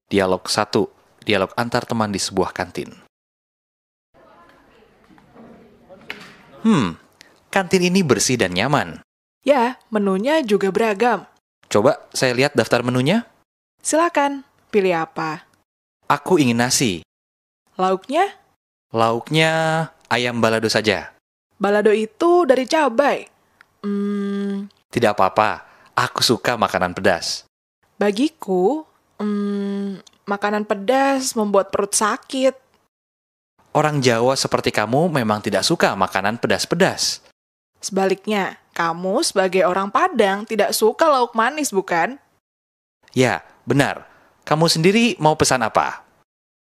Dialog 1. Dialog antar teman di sebuah kantin. Kantin ini bersih dan nyaman. Ya, menunya juga beragam. Coba saya lihat daftar menunya. Silakan, pilih apa? Aku ingin nasi. Lauknya? Lauknya ayam balado saja. Balado itu dari cabai. Tidak apa-apa, aku suka makanan pedas. Bagiku, makanan pedas membuat perut sakit. Orang Jawa seperti kamu memang tidak suka makanan pedas-pedas. Sebaliknya, kamu sebagai orang Padang tidak suka lauk manis, bukan? Ya, benar. Kamu sendiri mau pesan apa?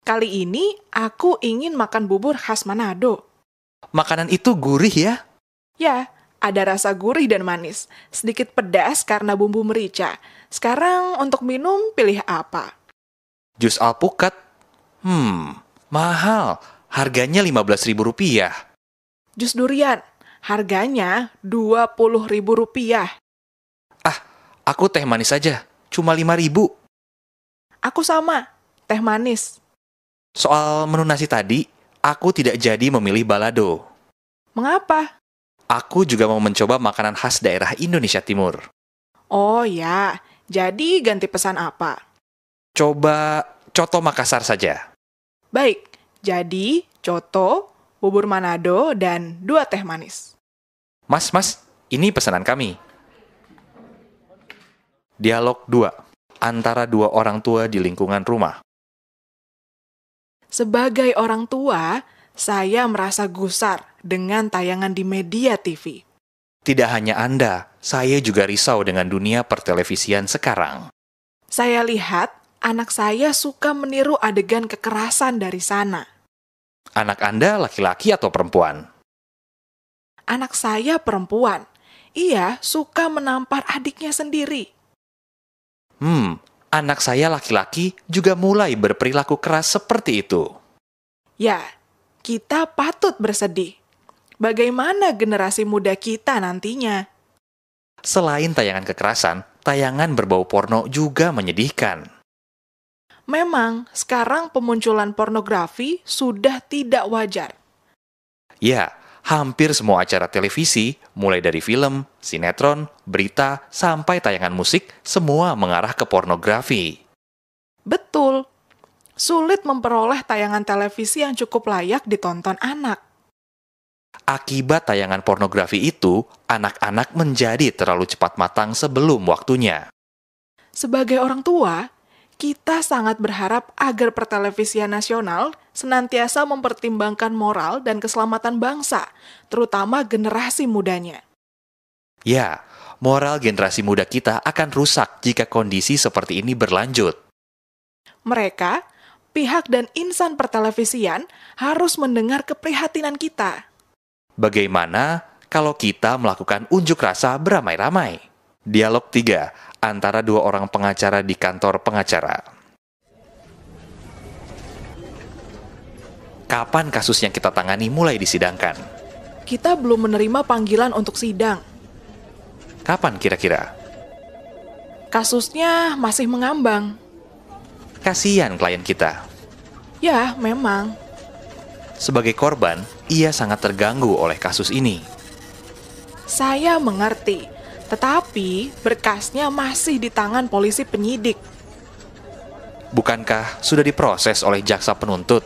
Kali ini, aku ingin makan bubur khas Manado. Makanan itu gurih ya? Ya, ada rasa gurih dan manis. Sedikit pedas karena bumbu merica. Sekarang untuk minum, pilih apa? Jus alpukat? Mahal. Harganya Rp15.000. Jus durian. Harganya Rp20.000. Aku teh manis saja. Cuma Rp5.000. Aku sama, teh manis. Soal menu nasi tadi, aku tidak jadi memilih balado. Mengapa? Aku juga mau mencoba makanan khas daerah Indonesia Timur. Oh ya, jadi ganti pesan apa? Coba coto Makassar saja. Baik, jadi coto, bubur Manado, dan 2 teh manis. Mas, ini pesanan kami. Dialog 2. Antara dua orang tua di lingkungan rumah. Sebagai orang tua, saya merasa gusar dengan tayangan di media TV. Tidak hanya Anda, saya juga risau dengan dunia pertelevisian sekarang. Saya lihat anak saya suka meniru adegan kekerasan dari sana. Anak Anda laki-laki atau perempuan? Anak saya perempuan. Ia suka menampar adiknya sendiri. Anak saya laki-laki juga mulai berperilaku keras seperti itu. Ya, kita patut bersedih. Bagaimana generasi muda kita nantinya? Selain tayangan kekerasan, tayangan berbau porno juga menyedihkan. Memang, sekarang pemunculan pornografi sudah tidak wajar. Ya, hampir semua acara televisi, mulai dari film, sinetron, berita, sampai tayangan musik, semua mengarah ke pornografi. Betul. Sulit memperoleh tayangan televisi yang cukup layak ditonton anak. Akibat tayangan pornografi itu, anak-anak menjadi terlalu cepat matang sebelum waktunya. Sebagai orang tua, kita sangat berharap agar pertelevisian nasional senantiasa mempertimbangkan moral dan keselamatan bangsa, terutama generasi mudanya. Ya, moral generasi muda kita akan rusak jika kondisi seperti ini berlanjut. Mereka, pihak dan insan pertelevisian harus mendengar keprihatinan kita. Bagaimana kalau kita melakukan unjuk rasa beramai-ramai? Dialog 3. Antara dua orang pengacara di kantor pengacara. Kapan kasus yang kita tangani mulai disidangkan? Kita belum menerima panggilan untuk sidang. Kapan kira-kira? Kasusnya masih mengambang. Kasihan klien kita. Ya, memang. Sebagai korban, ia sangat terganggu oleh kasus ini. Saya mengerti, tetapi berkasnya masih di tangan polisi penyidik. Bukankah sudah diproses oleh jaksa penuntut?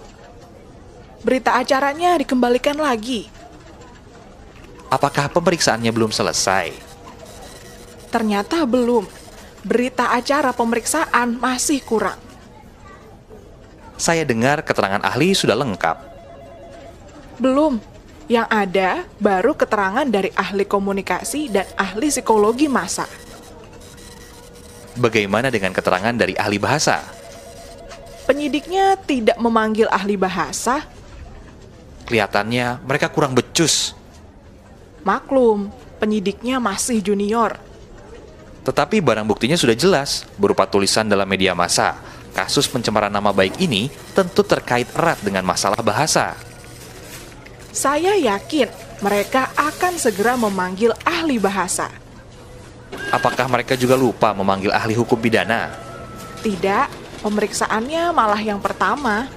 Berita acaranya dikembalikan lagi. Apakah pemeriksaannya belum selesai? Ternyata belum. Berita acara pemeriksaan masih kurang. Saya dengar keterangan ahli sudah lengkap. Belum. Yang ada baru keterangan dari ahli komunikasi dan ahli psikologi massa. Bagaimana dengan keterangan dari ahli bahasa? Penyidiknya tidak memanggil ahli bahasa. Kelihatannya mereka kurang becus. Maklum, penyidiknya masih junior. Tetapi barang buktinya sudah jelas, berupa tulisan dalam media massa. Kasus pencemaran nama baik ini tentu terkait erat dengan masalah bahasa. Saya yakin mereka akan segera memanggil ahli bahasa. Apakah mereka juga lupa memanggil ahli hukum pidana? Tidak, Pemeriksaannya malah yang pertama.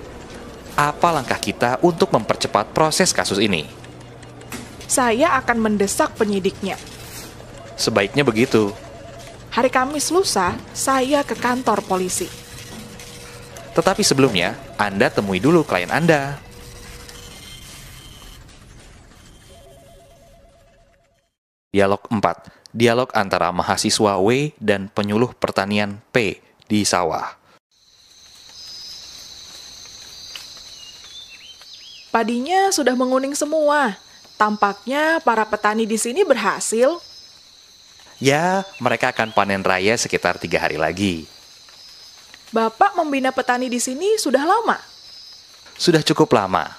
Apa langkah kita untuk mempercepat proses kasus ini? Saya akan mendesak penyidiknya. Sebaiknya begitu. Hari Kamis lusa, saya ke kantor polisi. Tetapi sebelumnya, Anda temui dulu klien Anda. Dialog 4. Dialog antara mahasiswa W dan penyuluh pertanian P di sawah. Padinya sudah menguning semua. Tampaknya para petani di sini berhasil. Ya, mereka akan panen raya sekitar 3 hari lagi. Bapak membina petani di sini sudah lama. Sudah cukup lama.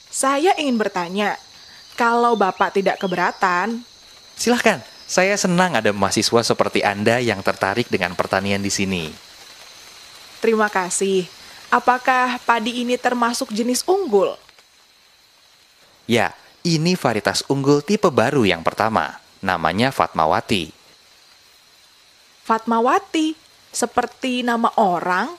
Saya ingin bertanya, kalau Bapak tidak keberatan, Silahkan, saya senang ada mahasiswa seperti Anda yang tertarik dengan pertanian di sini. terima kasih. Apakah padi ini termasuk jenis unggul? Ya, ini varietas unggul tipe baru yang pertama. Namanya Fatmawati. Fatmawati, seperti nama orang?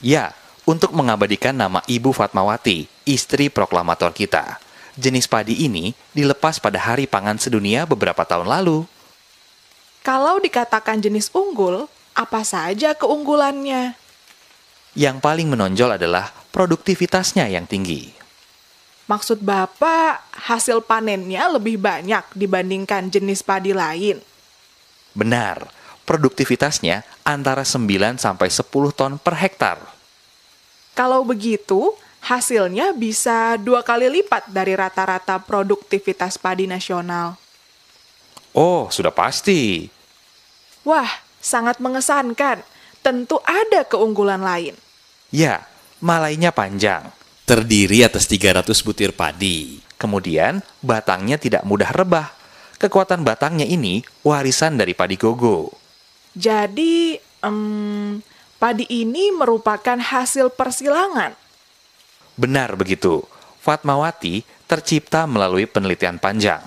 Ya, untuk mengabadikan nama Ibu Fatmawati, istri proklamator kita. Jenis padi ini dilepas pada Hari Pangan Sedunia beberapa tahun lalu. Kalau dikatakan jenis unggul, apa saja keunggulannya? Yang paling menonjol adalah produktivitasnya yang tinggi. Maksud Bapak, hasil panennya lebih banyak dibandingkan jenis padi lain. Benar, produktivitasnya antara 9 sampai 10 ton per hektar. Kalau begitu, hasilnya bisa 2 kali lipat dari rata-rata produktivitas padi nasional. Oh, sudah pasti. Wah, sangat mengesankan. Tentu ada keunggulan lain. Ya, malainya panjang. Terdiri atas 300 butir padi. Kemudian, batangnya tidak mudah rebah. Kekuatan batangnya ini warisan dari padi gogo. Jadi, padi ini merupakan hasil persilangan. Benar begitu. Fatmawati tercipta melalui penelitian panjang.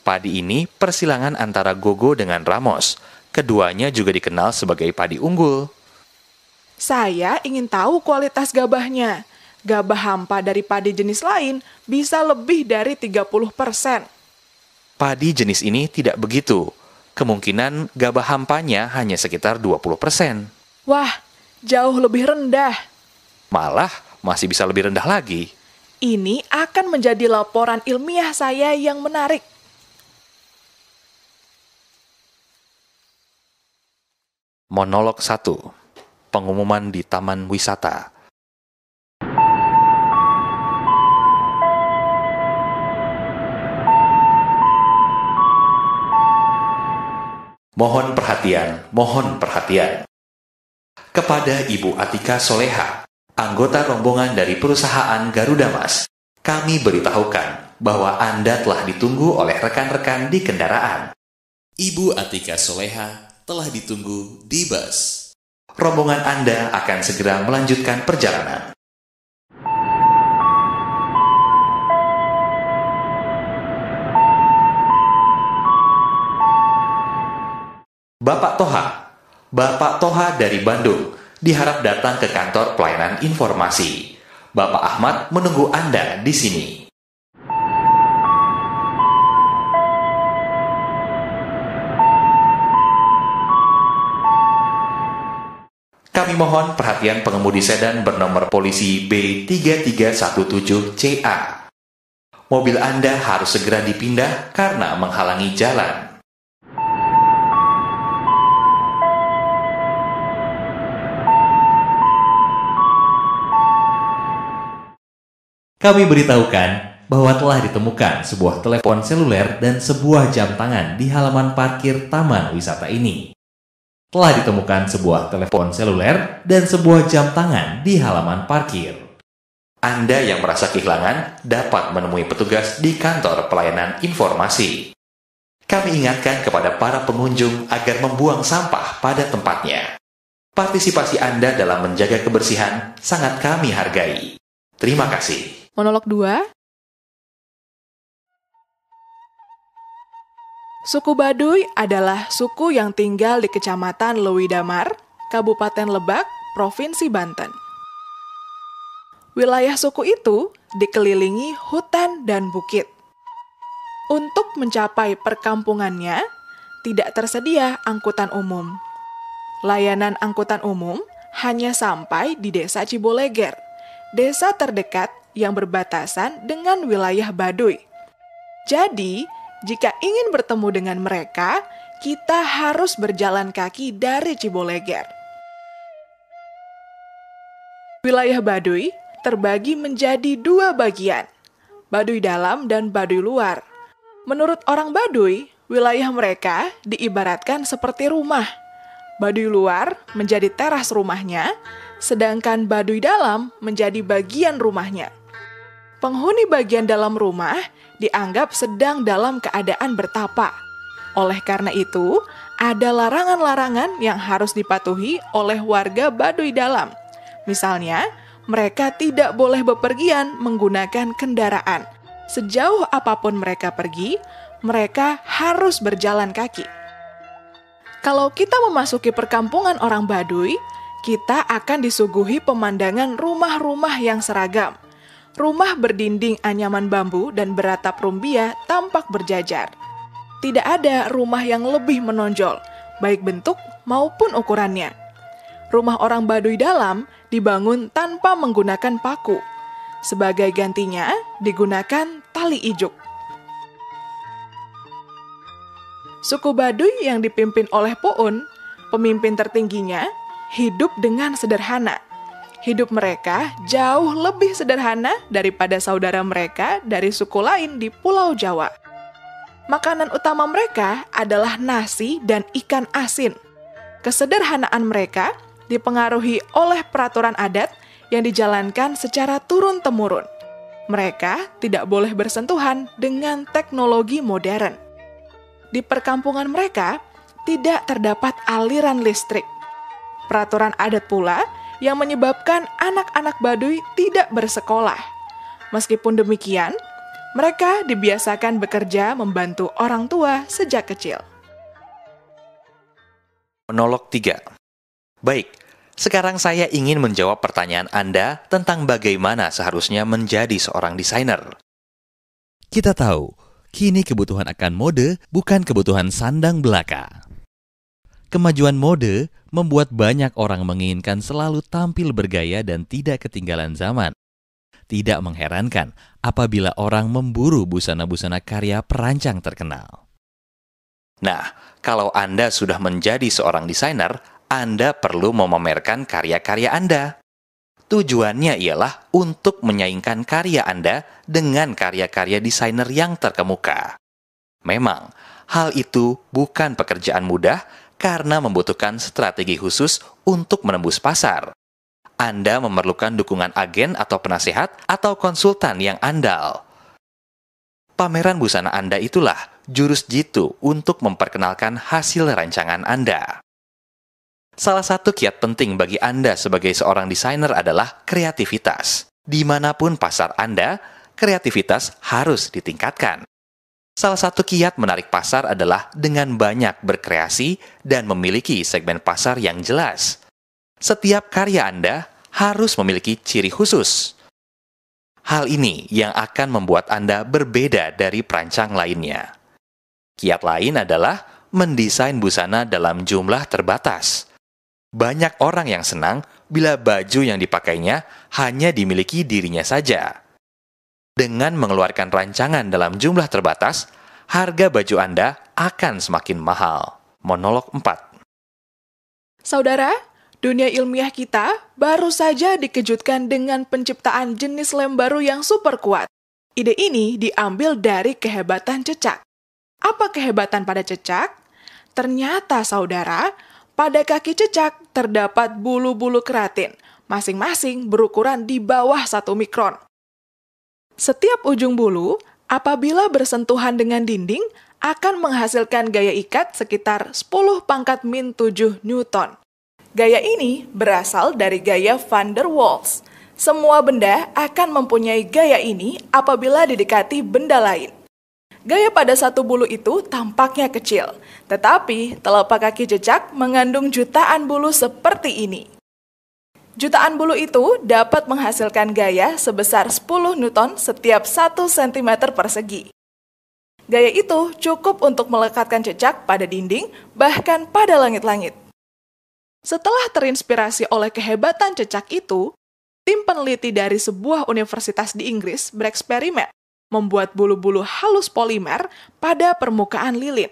Padi ini persilangan antara gogo dengan ramos. Keduanya juga dikenal sebagai padi unggul. Saya ingin tahu kualitas gabahnya. Gabah hampa dari padi jenis lain bisa lebih dari 30%. Padi jenis ini tidak begitu. Kemungkinan gabah hampanya hanya sekitar 20%. Wah, jauh lebih rendah. Malah masih bisa lebih rendah lagi. Ini akan menjadi laporan ilmiah saya yang menarik. Monolog 1. Pengumuman di Taman Wisata. Mohon perhatian, mohon perhatian. Kepada Ibu Atika Soleha, anggota rombongan dari perusahaan Garuda Mas, kami beritahukan bahwa Anda telah ditunggu oleh rekan-rekan di kendaraan. Ibu Atika Soleha telah ditunggu di bus. Rombongan Anda akan segera melanjutkan perjalanan. Bapak Toha dari Bandung diharap datang ke kantor pelayanan informasi. Bapak Ahmad menunggu Anda di sini. Kami mohon perhatian pengemudi sedan bernomor polisi B3317CA. Mobil Anda harus segera dipindah karena menghalangi jalan. Kami beritahukan bahwa telah ditemukan sebuah telepon seluler dan sebuah jam tangan di halaman parkir taman wisata ini. Telah ditemukan sebuah telepon seluler dan sebuah jam tangan di halaman parkir. Anda yang merasa kehilangan dapat menemui petugas di kantor pelayanan informasi. Kami ingatkan kepada para pengunjung agar membuang sampah pada tempatnya. Partisipasi Anda dalam menjaga kebersihan sangat kami hargai. Terima kasih. Monolog 2. Suku Baduy adalah suku yang tinggal di Kecamatan Lewi Damar, Kabupaten Lebak, Provinsi Banten. Wilayah suku itu dikelilingi hutan dan bukit. Untuk mencapai perkampungannya, tidak tersedia angkutan umum. Layanan angkutan umum hanya sampai di Desa Ciboleger, desa terdekat yang berbatasan dengan wilayah Baduy. Jadi, jika ingin bertemu dengan mereka, kita harus berjalan kaki dari Ciboleger. Wilayah Baduy terbagi menjadi dua bagian, Baduy dalam dan Baduy luar. Menurut orang Baduy, wilayah mereka diibaratkan seperti rumah. Baduy luar menjadi teras rumahnya, sedangkan Baduy dalam menjadi bagian rumahnya. Penghuni bagian dalam rumah dianggap sedang dalam keadaan bertapa. Oleh karena itu, ada larangan-larangan yang harus dipatuhi oleh warga Baduy dalam. Misalnya, mereka tidak boleh bepergian menggunakan kendaraan. Sejauh apapun mereka pergi, mereka harus berjalan kaki. Kalau kita memasuki perkampungan orang Baduy, kita akan disuguhi pemandangan rumah-rumah yang seragam. Rumah berdinding anyaman bambu dan beratap rumbia tampak berjajar. Tidak ada rumah yang lebih menonjol, baik bentuk maupun ukurannya. Rumah orang Baduy dalam dibangun tanpa menggunakan paku. Sebagai gantinya, digunakan tali ijuk. Suku Baduy yang dipimpin oleh Puun, pemimpin tertingginya, hidup dengan sederhana. Hidup mereka jauh lebih sederhana daripada saudara mereka dari suku lain di Pulau Jawa. Makanan utama mereka adalah nasi dan ikan asin. Kesederhanaan mereka dipengaruhi oleh peraturan adat yang dijalankan secara turun-temurun. Mereka tidak boleh bersentuhan dengan teknologi modern. Di perkampungan mereka tidak terdapat aliran listrik. Peraturan adat pula yang menyebabkan anak-anak Baduy tidak bersekolah. Meskipun demikian, mereka dibiasakan bekerja membantu orang tua sejak kecil. Monolog 3. Baik, sekarang saya ingin menjawab pertanyaan Anda tentang bagaimana seharusnya menjadi seorang desainer. Kita tahu, kini kebutuhan akan mode bukan kebutuhan sandang belaka. Kemajuan mode membuat banyak orang menginginkan selalu tampil bergaya dan tidak ketinggalan zaman. Tidak mengherankan apabila orang memburu busana-busana karya perancang terkenal. Nah, kalau Anda sudah menjadi seorang desainer, Anda perlu memamerkan karya-karya Anda. Tujuannya ialah untuk menyaingkan karya Anda dengan karya-karya desainer yang terkemuka. Memang, hal itu bukan pekerjaan mudah karena membutuhkan strategi khusus untuk menembus pasar. Anda memerlukan dukungan agen atau penasehat atau konsultan yang andal. Pameran busana Anda itulah jurus jitu untuk memperkenalkan hasil rancangan Anda. Salah satu kiat penting bagi Anda sebagai seorang desainer adalah kreativitas. Dimanapun pasar Anda, kreativitas harus ditingkatkan. Salah satu kiat menarik pasar adalah dengan banyak berkreasi dan memiliki segmen pasar yang jelas. Setiap karya Anda harus memiliki ciri khusus. Hal ini yang akan membuat Anda berbeda dari perancang lainnya. Kiat lain adalah mendesain busana dalam jumlah terbatas. Banyak orang yang senang bila baju yang dipakainya hanya dimiliki dirinya saja. Dengan mengeluarkan rancangan dalam jumlah terbatas, harga baju Anda akan semakin mahal. Monolog 4. Saudara, dunia ilmiah kita baru saja dikejutkan dengan penciptaan jenis lem baru yang super kuat. Ide ini diambil dari kehebatan cecak. Apa kehebatan pada cecak? Ternyata, saudara, pada kaki cecak terdapat bulu-bulu keratin, masing-masing berukuran di bawah 1 mikron. Setiap ujung bulu, apabila bersentuhan dengan dinding, akan menghasilkan gaya ikat sekitar 10⁻⁷ Newton. Gaya ini berasal dari gaya van der Waals. Semua benda akan mempunyai gaya ini apabila didekati benda lain. Gaya pada satu bulu itu tampaknya kecil, tetapi telapak kaki jejak mengandung jutaan bulu seperti ini. Jutaan bulu itu dapat menghasilkan gaya sebesar 10 Newton setiap 1 cm persegi. Gaya itu cukup untuk melekatkan jejak pada dinding, bahkan pada langit-langit. Setelah terinspirasi oleh kehebatan jejak itu, tim peneliti dari sebuah universitas di Inggris bereksperimen membuat bulu-bulu halus polimer pada permukaan lilin.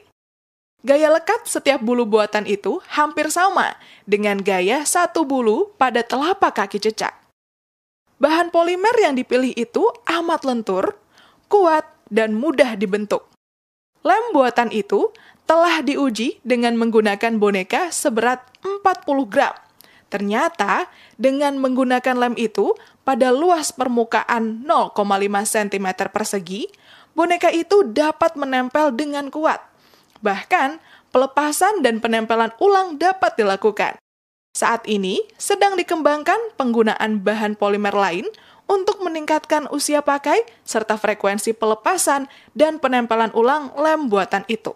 Gaya lekat setiap bulu buatan itu hampir sama dengan gaya satu bulu pada telapak kaki jejak. Bahan polimer yang dipilih itu amat lentur, kuat, dan mudah dibentuk. Lem buatan itu telah diuji dengan menggunakan boneka seberat 40 gram. Ternyata, dengan menggunakan lem itu, pada luas permukaan 0,5 cm persegi, boneka itu dapat menempel dengan kuat. Bahkan, pelepasan dan penempelan ulang dapat dilakukan. Saat ini, sedang dikembangkan penggunaan bahan polimer lain untuk meningkatkan usia pakai serta frekuensi pelepasan dan penempelan ulang lem buatan itu.